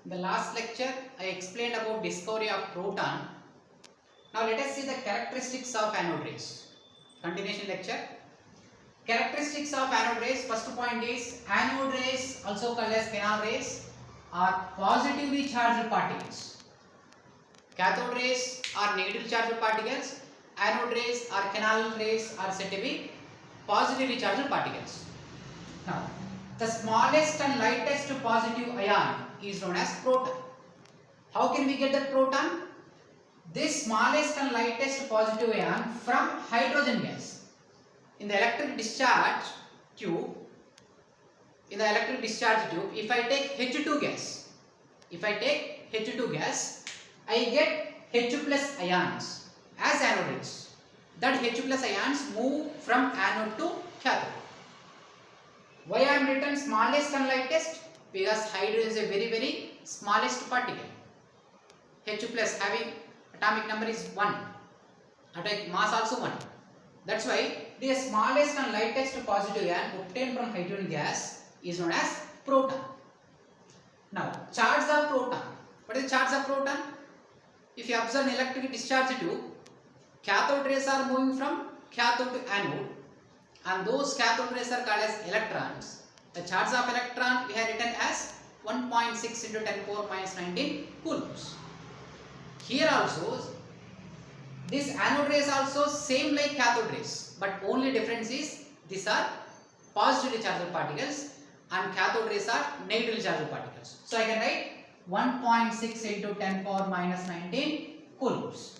In the last lecture, I explained about discovery of proton. Now let us see the characteristics of anode rays. Continuation lecture. Characteristics of anode rays. First point is anode rays, also called as canal rays, are positively charged particles. Cathode rays are negatively charged particles. Anode rays or canal rays are said to be positively charged particles. Now, the smallest and lightest positive ion is known as proton. How can we get that proton? This smallest and lightest positive ion from hydrogen gas. In the electric discharge tube, if I take H2 gas, I get H plus ions as anode rays. That H plus ions move from anode to cathode. Why I am written smallest and lightest? Because hydrogen is a very smallest particle. H plus having atomic number is 1. Atomic mass also 1. That's why the smallest and lightest positive ion obtained from hydrogen gas is known as proton. Now, charge of proton. What is the charge of proton? If you observe an electric discharge tube, cathode rays are moving from cathode to anode, and those cathode rays are called as electrons. The charge of electron we have written as 1.6 into 10 power minus 19 coulombs. Here also, this anode rays also same like cathode rays, but only difference is these are positively charged particles and cathode rays are negatively charged particles. So I can write 1.6 into 10 power minus 19 coulombs.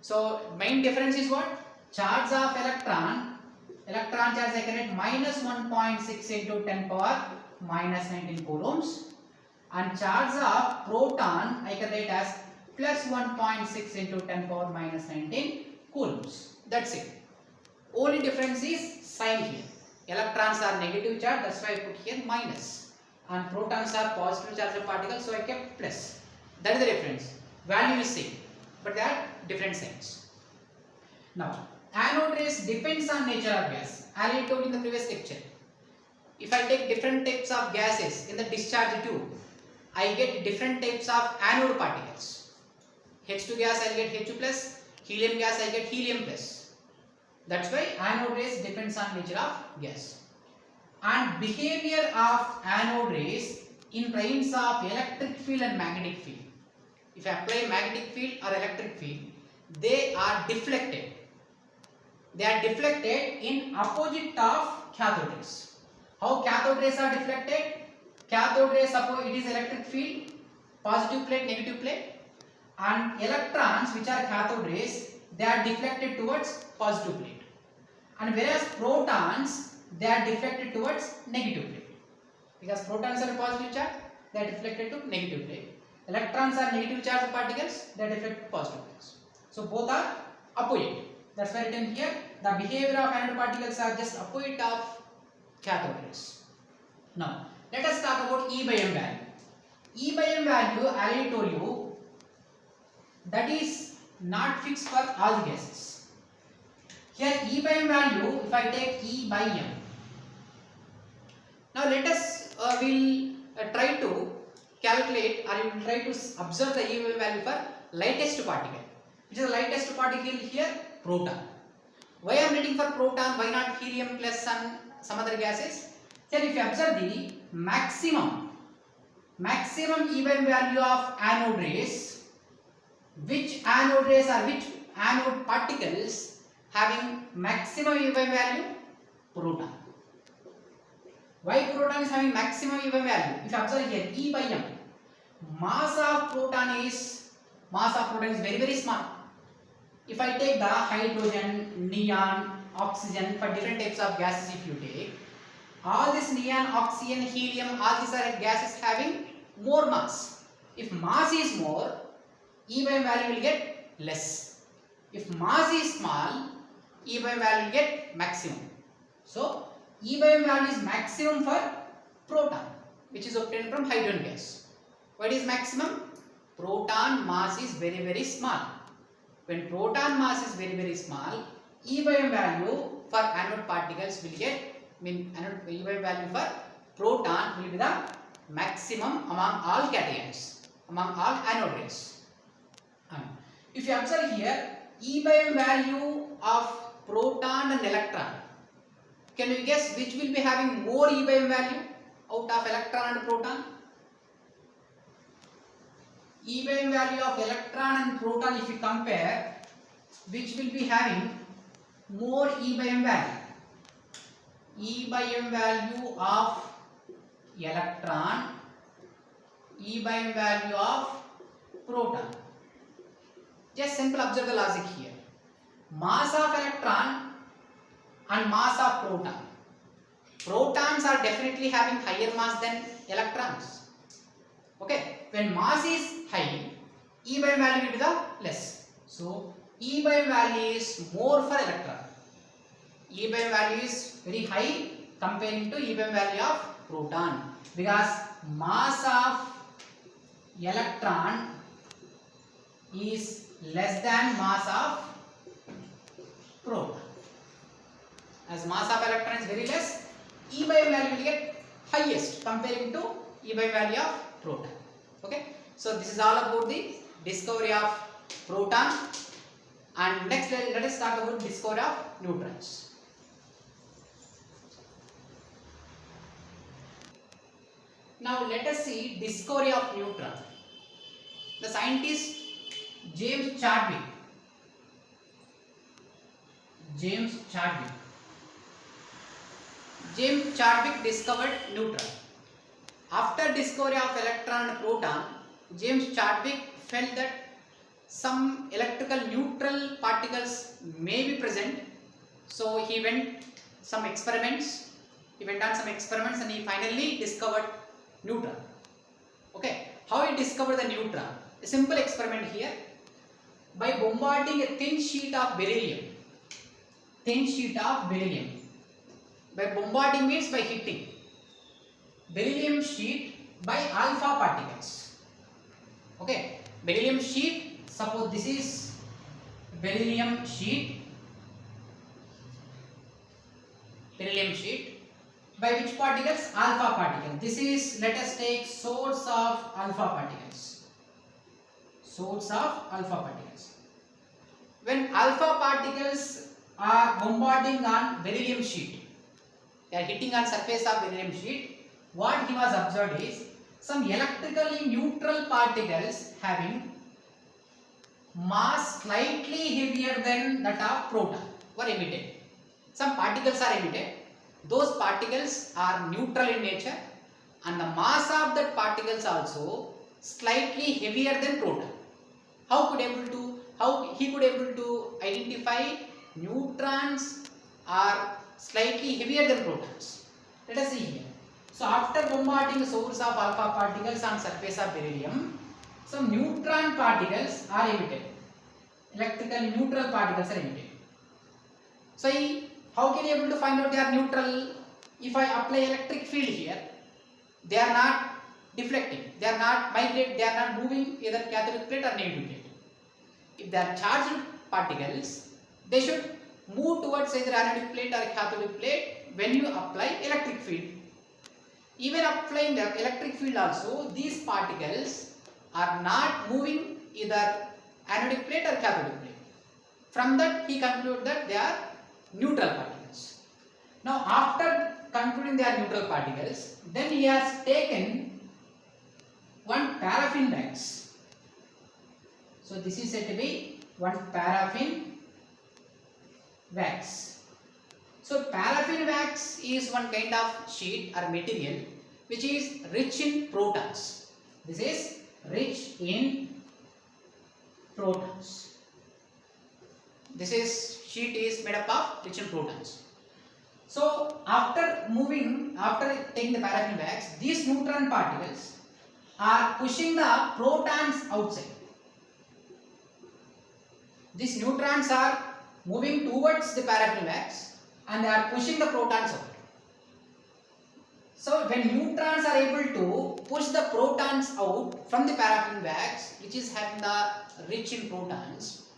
So main difference is what? Charge of electron charge I can write minus 1.6 into 10 power minus 19 coulombs, and charge of proton I can write as plus 1.6 into 10 power minus 19 coulombs. That's it. Only difference is sign here. Electrons are negative charge, that's why I put here minus, and protons are positive charged particles, so I kept plus. That is the difference. Value is same, but they are different signs. Now, anode rays depends on nature of gas. As I told in the previous lecture, if I take different types of gases in the discharge tube, I get different types of anode particles. H2 gas I get H2 plus, helium gas I get helium plus. That's why anode rays depends on nature of gas. And behavior of anode rays in terms of electric field and magnetic field. If I apply magnetic field or electric field, they are deflected. They are deflected in opposite of cathode rays. How cathode rays are deflected? Cathode rays, suppose it is electric field, positive plate, negative plate, and electrons which are cathode rays, they are deflected towards positive plate. And whereas protons, they are deflected towards negative plate. Because protons are positive charge, they are deflected to negative plate. Electrons are negative charged particles, they are deflected to positive plates. So both are opposite. That's why written here, the behavior of anode particles are just opposite of cathode rays. Now, let us talk about E by M value. E by M value, I told you, that is not fixed for all the gases. Here E by M value, if I take E by M. Now let us will try to calculate, or we will try to observe the E by M value for lightest particle. Which is the lightest particle here? Proton. Why I am writing for proton? Why not helium plus and some other gases? Then if you observe the maximum E by M value of anode rays, which anode rays or which anode particles having maximum E by M value? Proton. Why proton is having maximum E by M value? If you observe here E by M, mass of proton is very small. If I take the hydrogen, neon, oxygen, for different types of gases, if you take all this neon, oxygen, helium, all these are gases having more mass. If mass is more, E by M value will get less. If mass is small, E by M value will get maximum. So E by M value is maximum for proton, which is obtained from hydrogen gas. What is maximum? Proton mass is very small. When proton mass is very small, E by M value for anode particles will get, E by M value for proton will be the maximum among all cations, among all anode rings. If you observe here, E by M value of proton and electron, can you guess which will be having more E by M value out of electron and proton? E by M value of electron and proton, if you compare, which will be having more E by M value? E by M value of electron, E by M value of proton. Just simple observe the logic here. Mass of electron and mass of proton. Protons are definitely having higher mass than electrons. Okay, when mass is high, E by M value will be the less. So E by M value is more for electron. E by M value is very high comparing to E by M value of proton, because mass of electron is less than mass of proton. As mass of electron is very less, E by M value will get highest comparing to E by M value of proton. Okay, so this is all about the discovery of proton, and next let us talk about discovery of neutrons. Now let us see discovery of neutron. The scientist James Chadwick discovered neutron. After discovery of electron and proton, James Chadwick felt that some electrical neutral particles may be present. So he went on some experiments and he finally discovered neutron. Okay, how he discovered the neutron? A simple experiment here. By bombarding a thin sheet of beryllium. By bombarding means by hitting beryllium sheet by alpha particles. Okay, beryllium sheet, suppose this is beryllium sheet, by which particles? Alpha particle. This is, let us take source of alpha particles. When alpha particles are bombarding on beryllium sheet, they are hitting on surface of beryllium sheet, what he was observed is some electrically neutral particles having mass slightly heavier than that of proton were emitted. Some particles are emitted. Those particles are neutral in nature, and the mass of that particles also slightly heavier than proton. How he could able to identify neutrons are slightly heavier than protons? Let us see here. So after bombarding a source of alpha particles on surface of beryllium, some neutron particles are emitted. Electrically neutral particles are emitted. So how can you able to find out they are neutral? If I apply electric field here, they are not deflecting, they are not migrating, they are not moving either cathodic plate or negative plate. If they are charged particles, they should move towards either anodic plate or cathodic plate when you apply electric field. Even applying the electric field also, these particles are not moving either anodic plate or cathodic plate. From that he concluded that they are neutral particles. Now after concluding they are neutral particles, then he has taken one paraffin wax. So this is said to be one paraffin wax. So paraffin wax is one kind of sheet or material which is rich in protons. This is rich in protons. This is sheet is made up of rich in protons. So after taking the paraffin wax, these neutron particles are pushing the protons outside. These neutrons are moving towards the paraffin wax and they are pushing the protons out. So when neutrons are able to push the protons out from the paraffin wax, which is having the rich in protons,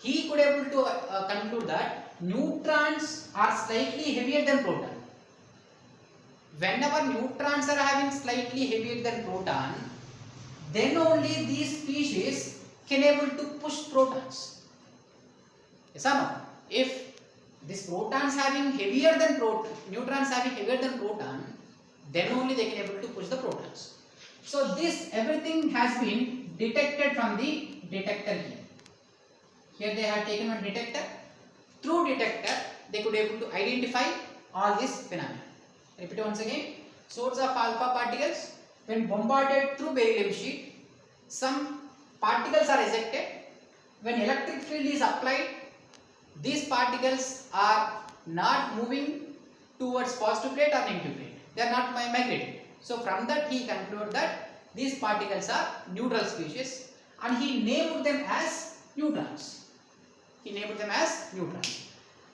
he could able to conclude that neutrons are slightly heavier than proton. whenever neutrons are having slightly heavier than proton, then only these species can able to push protons. Yes or no? If this protons having heavier than neutrons having heavier than proton, then only they can able to push the protons. So this everything has been detected from the detector here. Here they have taken one detector. Through detector, they could able to identify all these phenomena. Repeat once again. Source of alpha particles, when bombarded through beryllium sheet, some particles are ejected. When electric field is applied, these particles are not moving towards positive plate or negative plate. They are not migrating. So from that he concluded that these particles are neutral species, and he named them as neutrons. He named them as neutrons.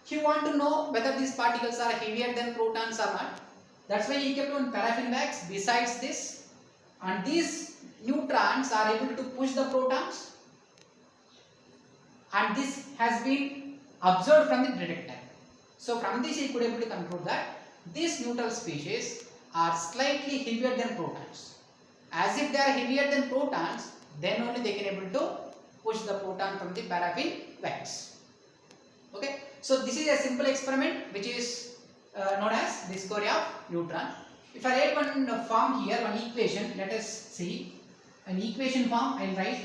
He want to know whether these particles are heavier than protons or not. That's why he kept one paraffin wax besides this, and these neutrons are able to push the protons, and this has been observed from the detector. So from this he could able to conclude that these neutral species are slightly heavier than protons. As if they are heavier than protons, then only they can able to push the proton from the paraffin wax. Okay, so this is a simple experiment which is known as discovery of neutron. If I write one form here, one equation, let us see an equation form. I will write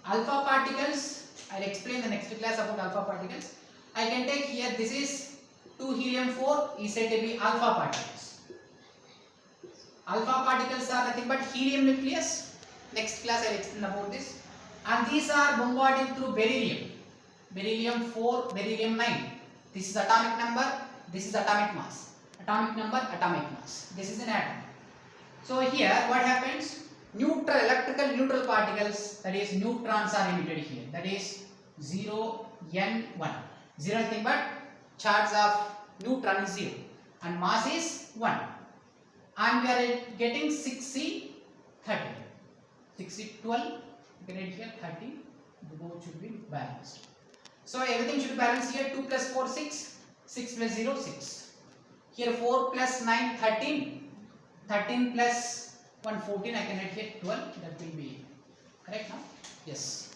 alpha particles. I will explain the next class about alpha particles. I can take here, this is 2 helium-4 is said to be alpha particles. Alpha particles are nothing but helium nucleus. Next class I will explain about this. And these are bombarded through beryllium. Beryllium-4, beryllium-9. This is atomic number, this is atomic mass. Atomic number, atomic mass. This is an atom. So here what happens? Neutral, electrical neutral particles, that is neutrons, are emitted here. That is 0, n1. 0 nothing but charge of neutron is 0 and mass is 1. And we are getting 6C13. 6C12, you can write here 13. Both should be balanced. So everything should be balanced here. 2 plus 4, 6. 6 plus 0, 6. Here 4 plus 9, 13. 13 plus 1, 14. I can write here 12. That will be correct now? Yes.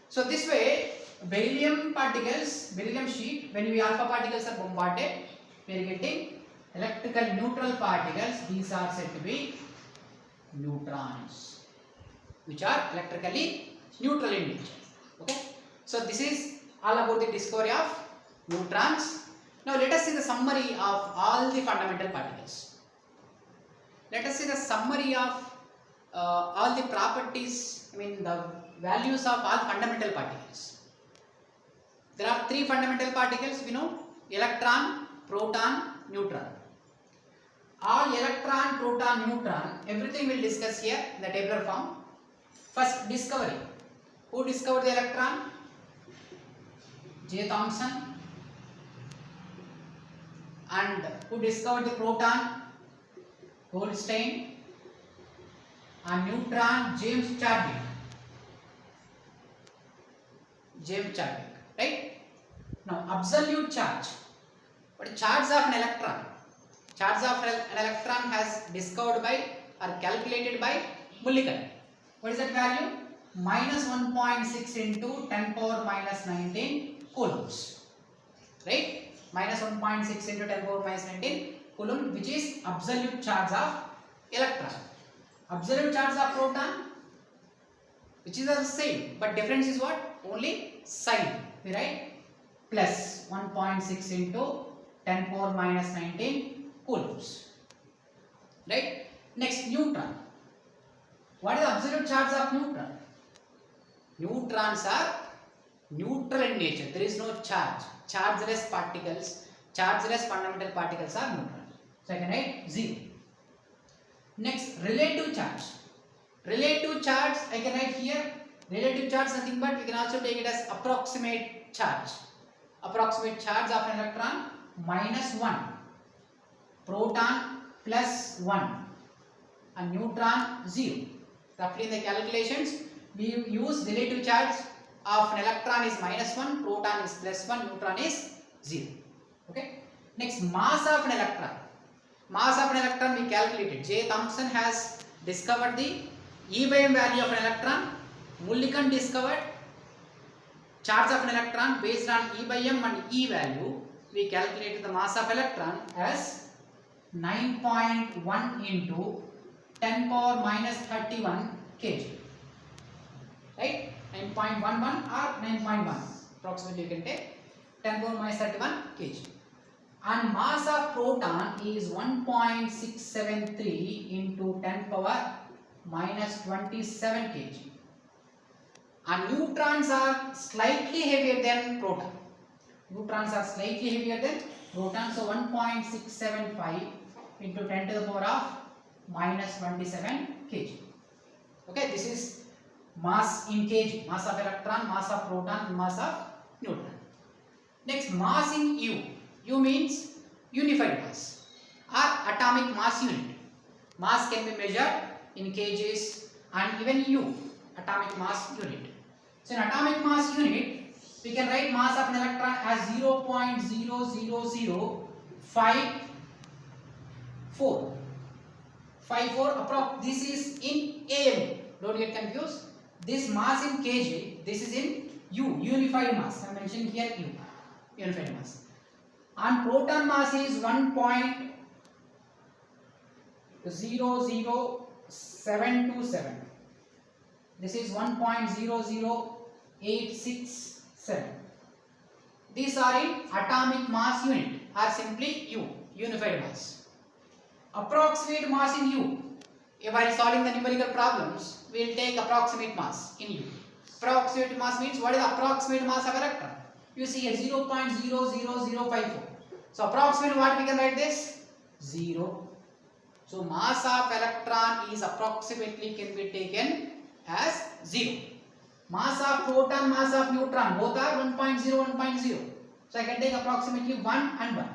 So this way, beryllium particles, beryllium sheet, when we alpha particles are bombarded, we are getting electrical neutral particles. These are said to be neutrons, which are electrically neutral in nature. Okay. So this is all about the discovery of neutrons. Now let us see the summary of all the fundamental particles. Let us see the summary of all the properties, the values of all fundamental particles. There are 3 fundamental particles we know: electron, proton, neutron. All electron, proton, neutron, everything we will discuss here in the tabular form. First, discovery. Who discovered the electron? J. Thomson. And who discovered the proton? Goldstein. And neutron, James Chadwick. James Chadwick, right? Now, absolute charge. What is charge of an electron? Charge of an electron has discovered by or calculated by Mulliken. What is that value? Minus 1.6 into 10 power minus 19 coulombs. Right? Minus 1.6 into 10 power minus 19 coulomb, which is absolute charge of electron. Absolute charge of proton, which is the same, but difference is what? Only sign. We write plus 1.6 into 10 power minus 19 coulombs. Right? Next, neutron. What is the absolute charge of neutron? Neutrons are neutral in nature. There is no charge. Chargeless particles, chargeless fundamental particles are neutral. So I can write 0. Next, relative charge. Relative charge, I can write here. Relative charge nothing but we can also take it as approximate charge. Approximate charge of an electron minus 1. Proton plus 1. And neutron 0. Roughly in the calculations, we use relative charge of an electron is minus 1, proton is plus 1, neutron is 0. Okay. Next, mass of an electron. mass of an electron we calculated. J. Thomson has discovered the E by m value of an electron. Mulliken discovered charge of an electron based on E by m and E value. We calculated the mass of electron as 9.1 into 10 power minus 31 kg. Right? 9.11 or 9.1. Approximately you can take 10 power minus 31 kg. And mass of proton is 1.673 into 10 power minus 27 kg. And neutrons are slightly heavier than proton. Neutrons are slightly heavier than proton. So 1.675 into 10 to the power of minus 27 kg. Okay, this is mass in kg. Mass of electron, mass of proton, mass of neutron. Next, mass in U. U means unified mass or atomic mass unit. Mass can be measured in kgs and even U, atomic mass unit. So in atomic mass unit, we can write mass of an electron as 0.00054. 54 approx. This is in AMU. Don't get confused. This mass in kg, this is in U, unified mass. I mentioned here U, unified mass. And proton mass is 1.00727. This is 1.00867. These are in atomic mass unit or simply U, unified mass. Approximate mass in U. While solving the numerical problems, we will take approximate mass in U. Approximate mass means what is the approximate mass of electron? You see here 0.00054. So approximate what we can write this? 0. So mass of electron is approximately can be taken as 0. Mass of proton, mass of neutron, both are 1.0, 1.0. So I can take approximately 1 and 1.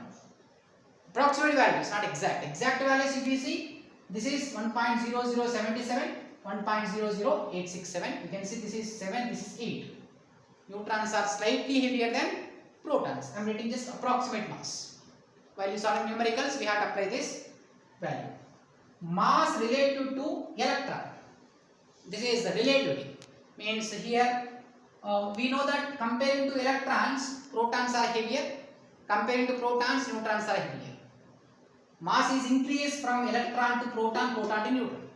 Approximate values, not exact. Exact values if you see, this is 1.0077, 1.00867. You can see this is 7, this is 8. Neutrons are slightly heavier than protons. I am writing just approximate mass. While you solve numericals, we have to apply this value. Mass relative to electron. This is the relativity. Means here we know that comparing to electrons, protons are heavier. Comparing to protons, neutrons are heavier. Mass is increased from electron to proton, proton to neutron.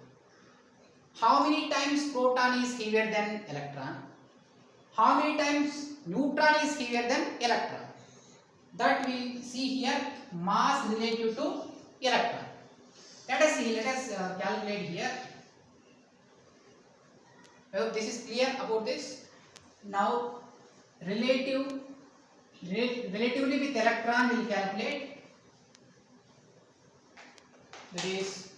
How many times proton is heavier than electron? How many times neutron is heavier than electron? That we see here, mass relative to electron. Let us see, let us calculate here. I hope this is clear about this. Now, relatively with electron we will calculate. That is,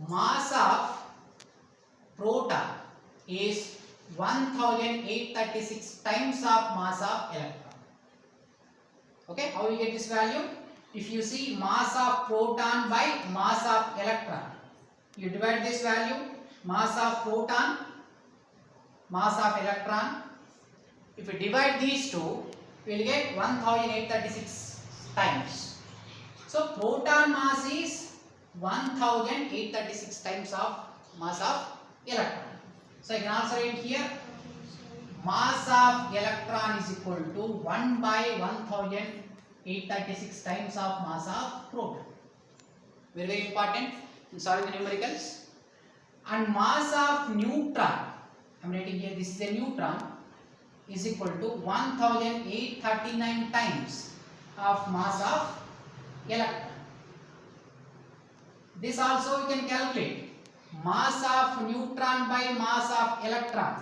mass of proton is 1836 times of mass of electron. Okay, how we get this value? If you see mass of proton by mass of electron, you divide this value, mass of proton, mass of electron. If we divide these two, we will get 1836 times. So proton mass is 1836 times of mass of electron. So I can also write here, mass of electron is equal to 1 by 1836 times of mass of proton. Very, very important in solving the numericals. And mass of neutron, I am writing here, this is a neutron, is equal to 1839 times of mass of electron. This also we can calculate. Mass of neutron by mass of electron.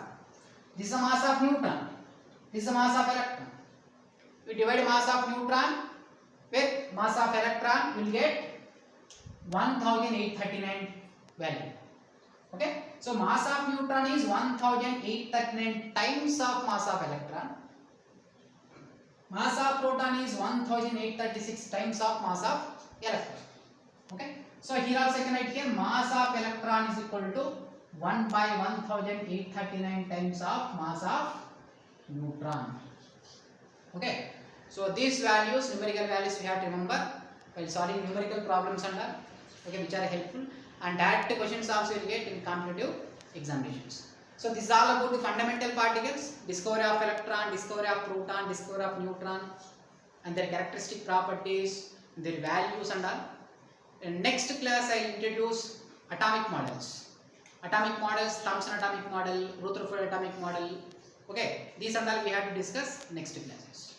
This is a mass of neutron. This is a mass of electron. We divide mass of neutron with mass of electron, we will get 1839 value. Okay. So mass of neutron is 1839 times of mass of electron. Mass of proton is 1836 times of mass of electron. Okay. So here also I can write here, mass of electron is equal to 1 by 1839 times of mass of neutron. Okay. So these values, numerical values we have to remember. while solving numerical problems and all, okay, which are helpful, and direct questions also will get in competitive examinations. So this is all about the fundamental particles, discovery of electron, discovery of proton, discovery of neutron, and their characteristic properties, their values and all. In next class I will introduce atomic models. Atomic models, Thomson atomic model, Rutherford atomic model. Okay, these and all we have to discuss next classes.